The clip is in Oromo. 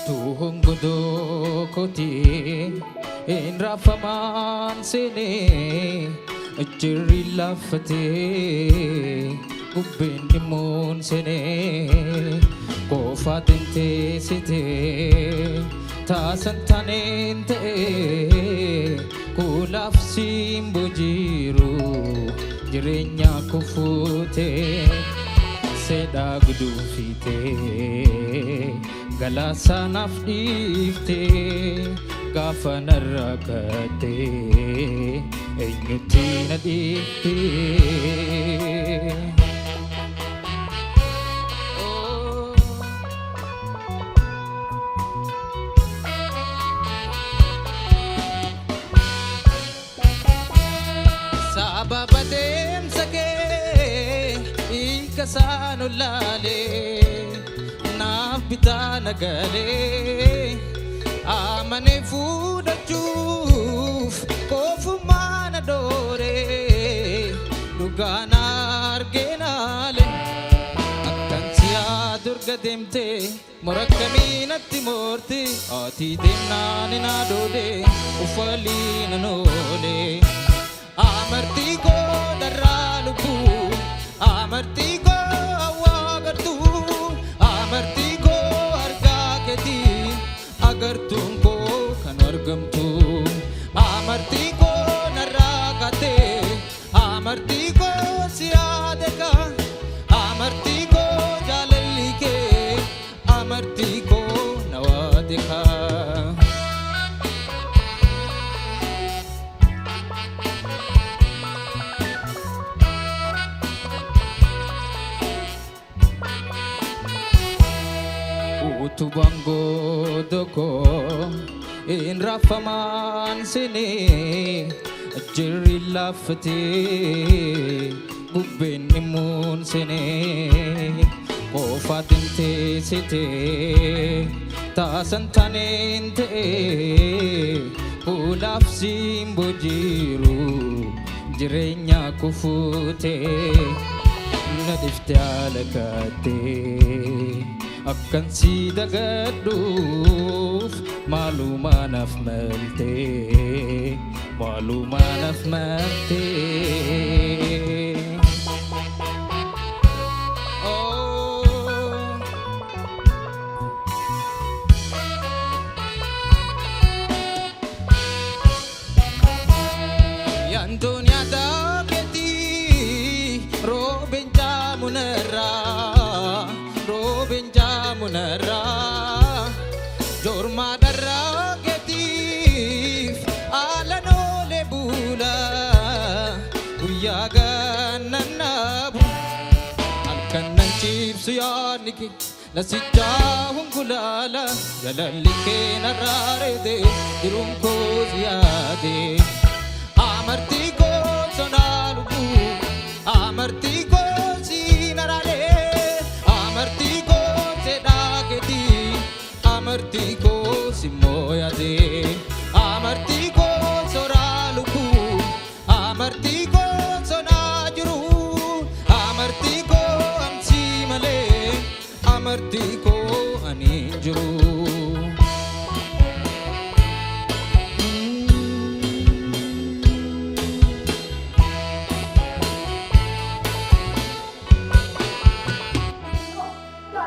tuhungudo koti in rafaman sene ajri lafate gubbin imun sene kofatinte site ta santanente kulaf simbujiru jirenya kufute seda gudufite galasa nafdifte gafana rakate enyutina difte sababadem sake ikasanu lale nafbita nagale amane fudachuf kofumana dore dugana argenale akkansiya durga demte murakkaminatti morti ati demnani na dode ufali nanole amarti ko daralubu amarti ko awagatu amarti ko arga keti agar tumko kan argamtu amarti ko narakate amarti ko siadeka amarti ko jalalike amarti ko nawadeka utubango doko in rafaman sene ajri lafate gubbin imun sene kofatinte site ta santanente kulaf simbujiru jirenya kufute nadifte alakate akkan si dagaduf malumanaf malte malumanaf malte yan dunya da keti roben jamunera roben jamunera jorma darra ketif alano lebula uyaga nanabu alkanan chips yaniki lasija hungulala jalalike nararede irumko ziyade amarti ko sonalubu amarti ko sinarale amarti ko sedaketi amarti ko simoyade